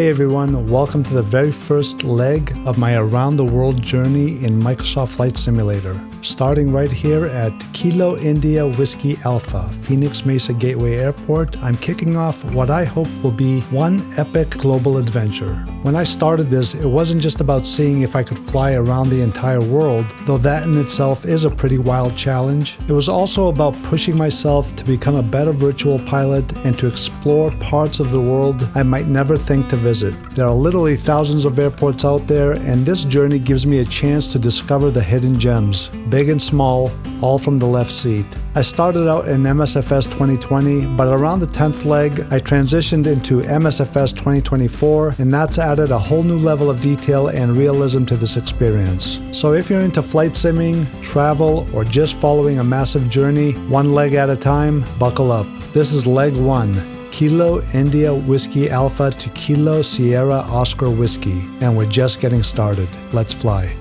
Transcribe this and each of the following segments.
Hey everyone, welcome to the very first leg of my around the world journey in Microsoft Flight Simulator. Starting right here at Kilo India Whiskey Alpha, Phoenix-Mesa Gateway Airport, I'm kicking off what I hope will be one epic global adventure. When I started this, it wasn't just about seeing if I could fly around the entire world, though that in itself is a pretty wild challenge. It was also about pushing myself to become a better virtual pilot and to explore parts of the world I might never think to visit. There are literally thousands of airports out there, and this journey gives me a chance to discover the hidden gems, big and small, all from the left seat. I started out in MSFS 2020, but around the 10th leg, I transitioned into MSFS 2024, and that's added a whole new level of detail and realism to this experience. So if you're into flight simming, travel, or just following a massive journey, one leg at a time, buckle up. This is leg 1. Kilo India Whiskey Alpha to Kilo Sierra Oscar Whiskey, and we're just getting started. Let's fly.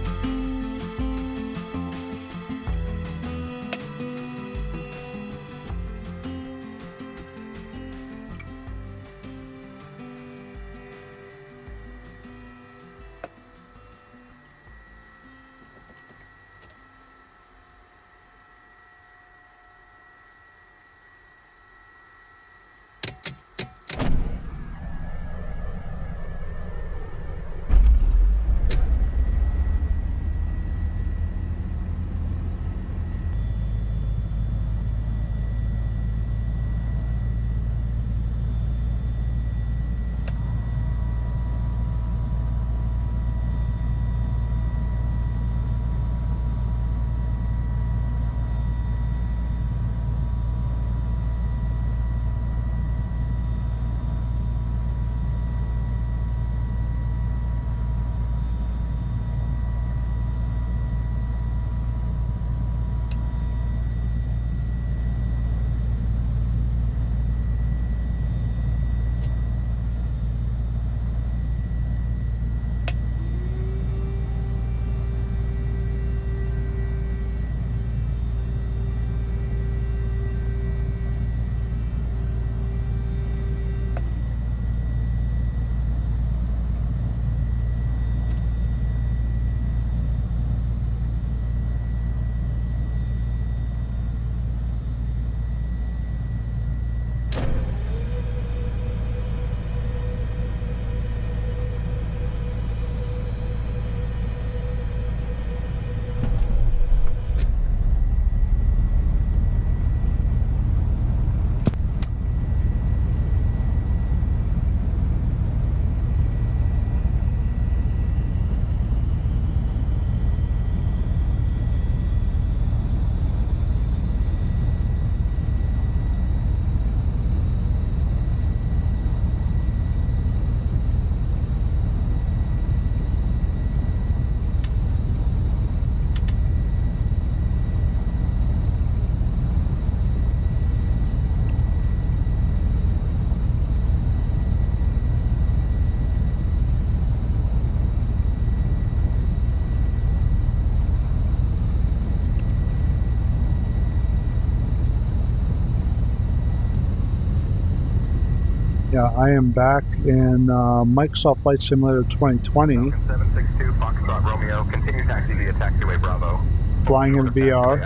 Yeah, I am back in Microsoft Flight Simulator 2020. 762 Foxtrot Romeo, continue taxi via taxiway Bravo. Flying in VR.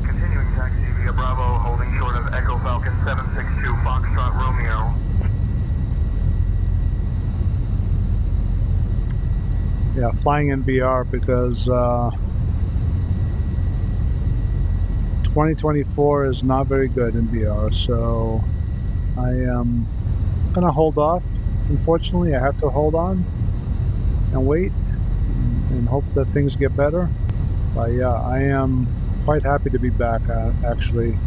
Continuing taxi via Bravo, holding short of Echo Falcon 762 Foxtrot Romeo. Yeah, flying in VR because 2024 is not very good in VR, so I am gonna hold off. Unfortunately, I have to hold on and wait and hope that things get better. But yeah, I am quite happy to be back. Actually,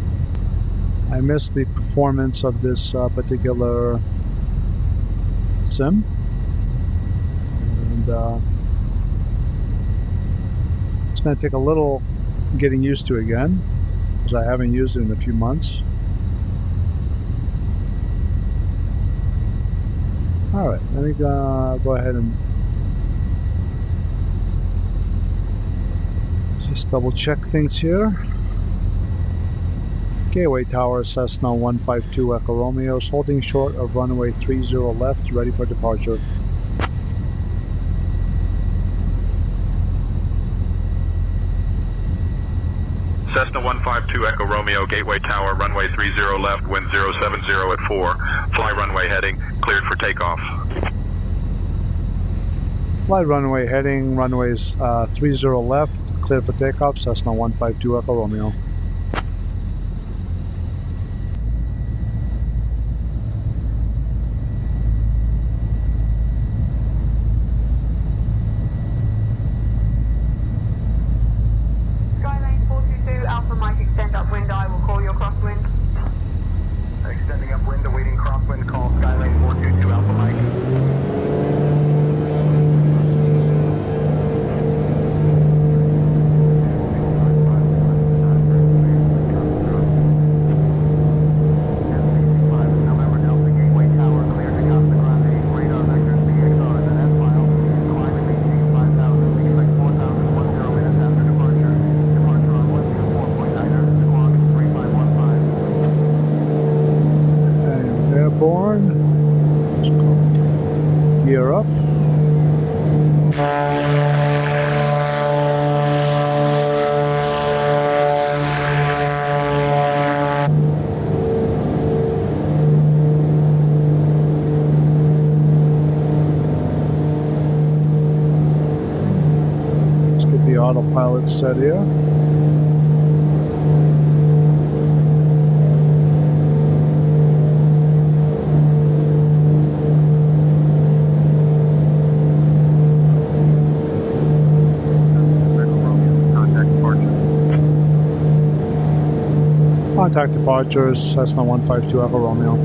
I missed the performance of this particular sim, and it's gonna take a little getting used to again because I haven't used it in a few months. All right, let me go ahead and just double check things here. Gateway Tower, Cessna 152 Echo Romeo's holding short of runway 30 left, ready for departure. Cessna 152 Echo Romeo, Gateway Tower, runway 30 left, wind 070 at 4. Fly runway heading, cleared for takeoff. Fly runway heading, runways 30 left, cleared for takeoff, Cessna 152 Echo Romeo. Skylane 422 Alpha Mike, extend upwind, I will call your crosswind. Extending upwind, awaiting crosswind, call Skylane 422 Alpha Mike. Gear up. Let's get the autopilot set here. Contact departures, Cessna 152 Echo Romeo.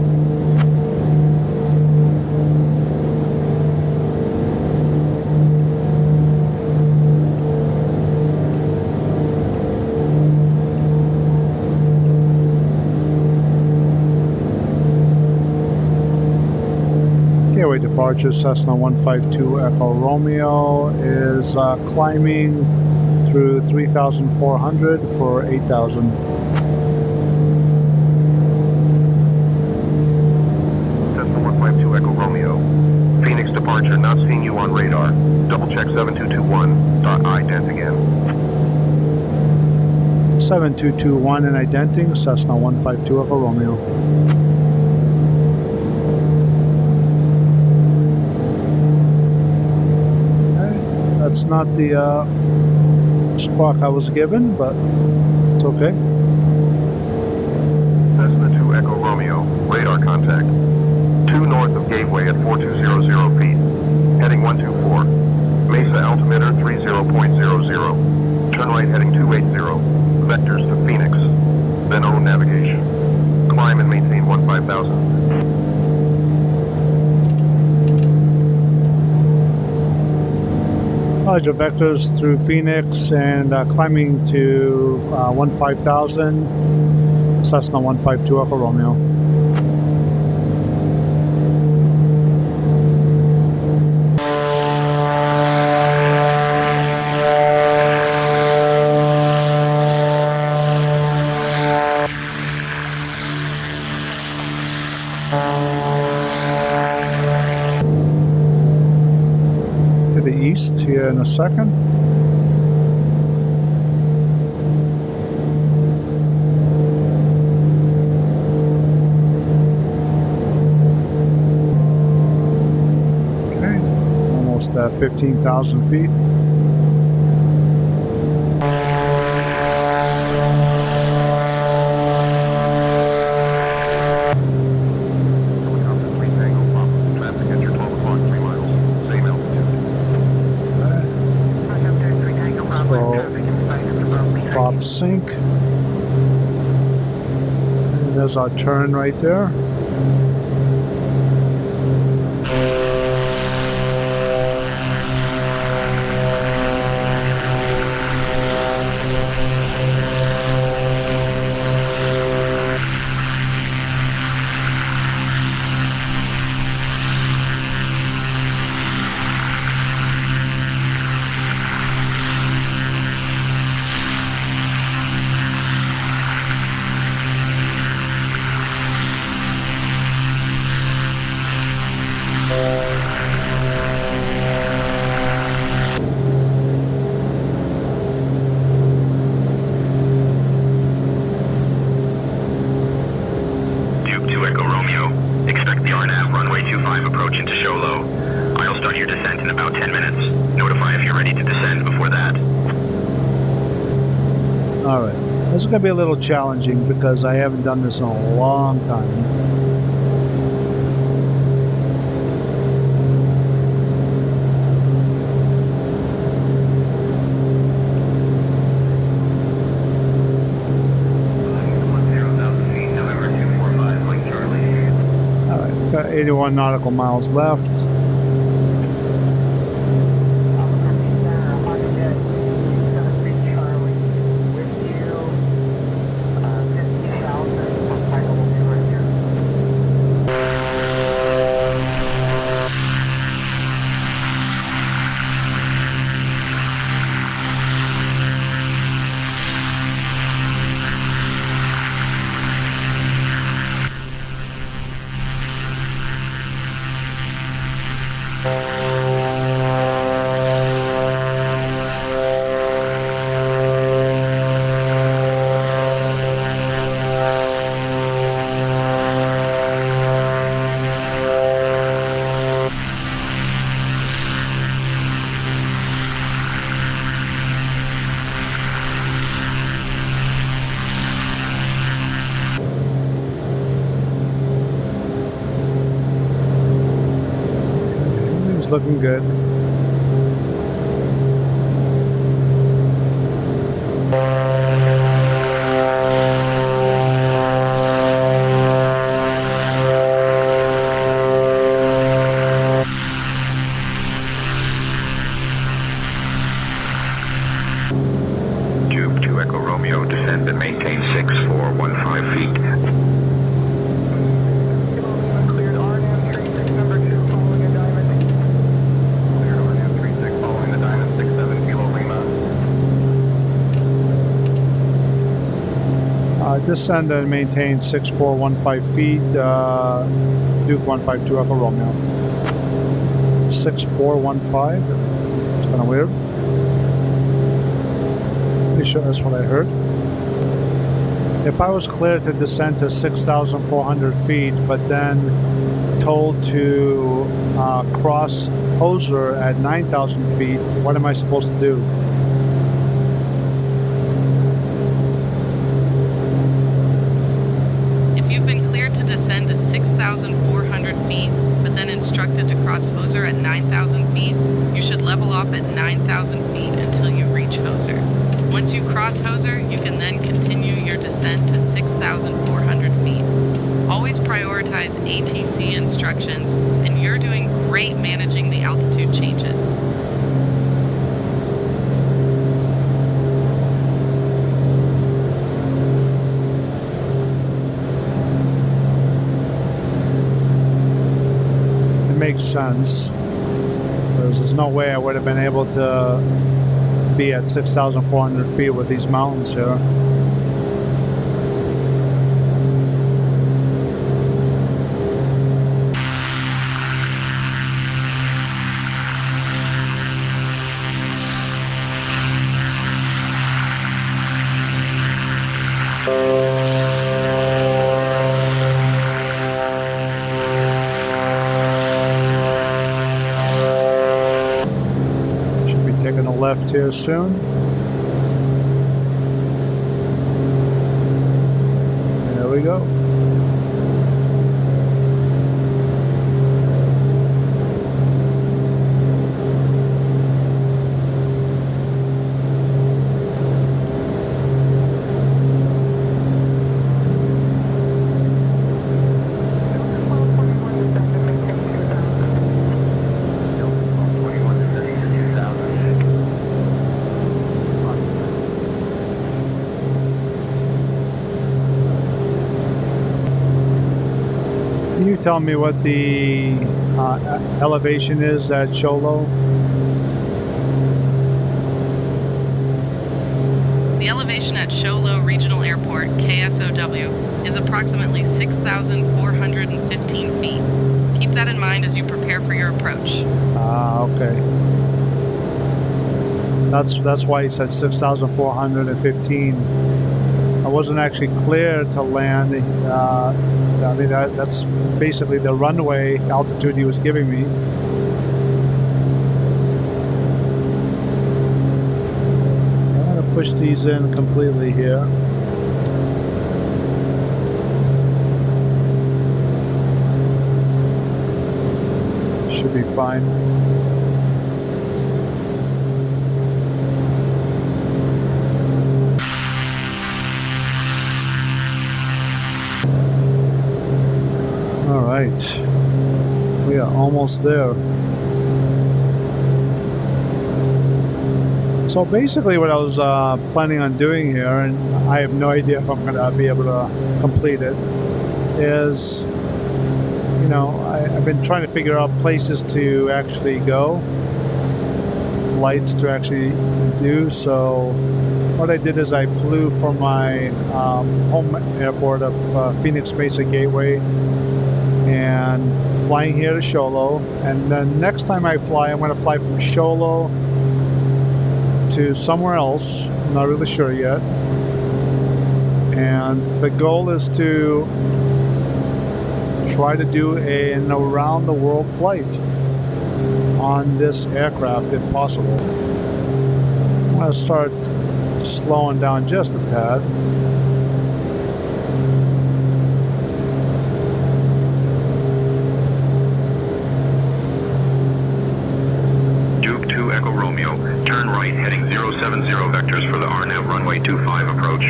Gateway departure, Cessna 152 Echo Romeo is climbing through 3,400 for 8,000. Echo Romeo. Phoenix departure, not seeing you on radar. Double check 7221.ident again. 7221 and identing, Cessna 152 Echo Romeo. Okay. That's not the squawk I was given, but it's okay. Cessna 2 Echo Romeo, radar contact. 2 north of Gateway at 4200 feet. Heading 124. Mesa altimeter 30.00. Turn right heading 280. Vectors to Phoenix. Then own navigation. Climb and maintain 15,000. Roger, vectors through Phoenix and climbing to 15,000. Cessna 152 Echo Romeo. To the east here in a second. Okay, almost 15,000 feet. Prop sync. And there's our turn right there. All right, this is going to be a little challenging because I haven't done this in a long time. All right, got 81 nautical miles left. Looking good. Tube 2 Echo Romeo, descend and maintain 6415 feet. Descend and maintain 6415 feet, Duke 152 Echo Romeo. 6415, it's kind of weird. Pretty sure that's what I heard. If I was cleared to descend to 6,400 feet, but then told to cross Hoser at 9,000 feet, what am I supposed to do? Descend to 6,400 feet, but then instructed to cross Hoser at 9,000 feet, you should level off at 9,000 feet until you reach Hoser. Once you cross Hoser, you can then continue your descent to 6,400 feet. Always prioritize ATC instructions, and you're doing great managing the altitude changes. Makes sense, because there's no way I would have been able to be at 6,400 feet with these mountains here. Taking a left here soon. There we go. Can you tell me what the elevation is at Cholo? The elevation at Cholo Regional Airport, KSOW, is approximately 6,415 feet. Keep that in mind as you prepare for your approach. Okay. That's why he said 6,415. I wasn't actually clear to land. I mean, that's basically the runway altitude he was giving me. push these in completely here. Should be fine. All right, we are almost there. So basically what I was planning on doing here, and I have no idea if I'm going to be able to complete it, is, you know, I've been trying to figure out places to actually go, flights to actually do. So what I did is I flew from my home airport of Phoenix-Mesa Gateway and flying here to Show Low. And then next time I fly, I'm going to fly from Show Low to somewhere else. I'm not really sure yet. And the goal is to try to do an around the world flight on this aircraft if possible. I'm going to start slowing down just a tad. Duke 2 Echo Romeo, turn right heading 070 vectors for the RNAV runway 25 approach.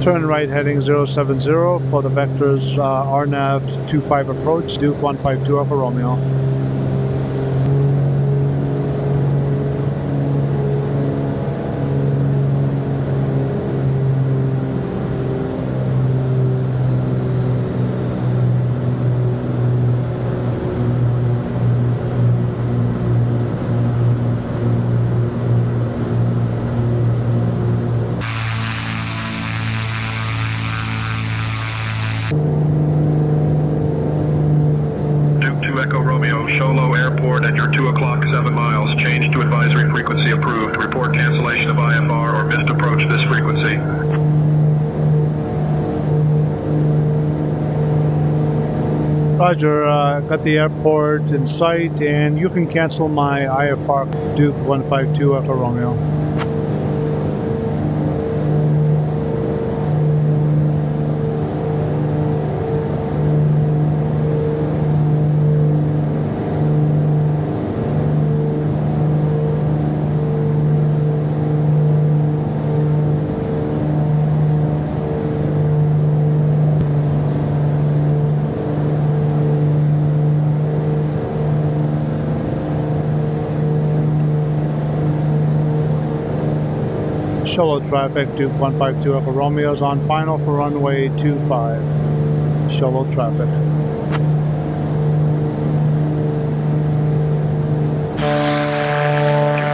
Turn right heading 070 for the vectors RNAV 25 approach, Duke 152 Echo Romeo. Echo Romeo, Show Low Airport at your 2 o'clock 7 miles. Change to advisory frequency approved. Report cancellation of IFR or missed approach this frequency. Roger, got the airport in sight, and you can cancel my IFR Duke 152 Echo Romeo. Show Low traffic, Duke 152 Echo Romeo is on final for runway 25. Show Low traffic. Duke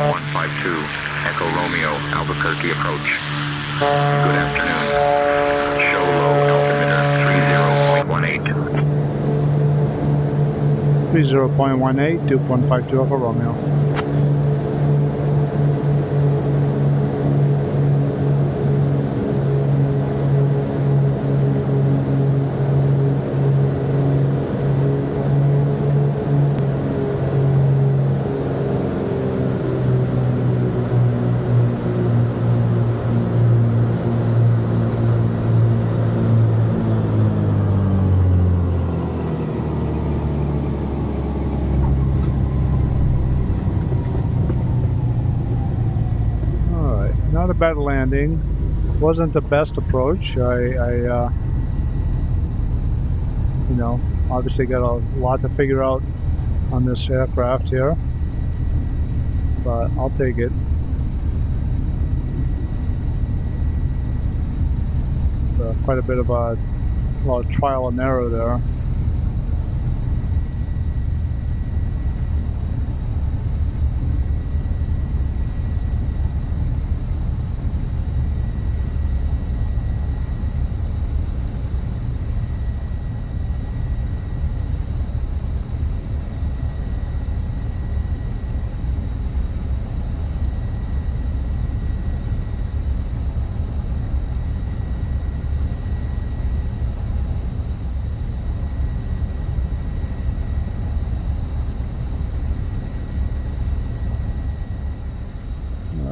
152 Echo Romeo, Albuquerque approach. Good afternoon. Show Low altimeter 30.18. 30.18, Duke 152 Echo Romeo. Not a bad landing. Wasn't the best approach. I you know, obviously got a lot to figure out on this aircraft here, but I'll take it. Quite a bit of a trial and error there.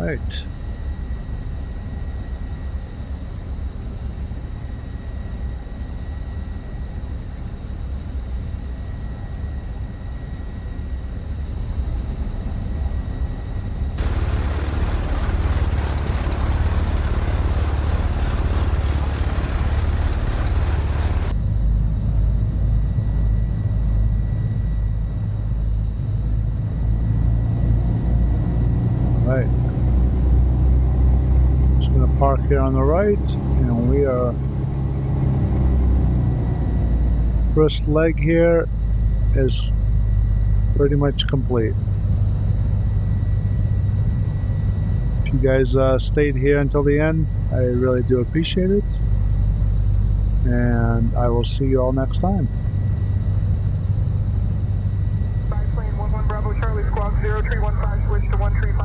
Right. Right. Just gonna park here on the right, and we are first leg here is pretty much complete. If you guys stayed here until the end, I really do appreciate it, and I will see you all next time. Biplane 11 Bravo Charlie Squawk 0315 switch to 135.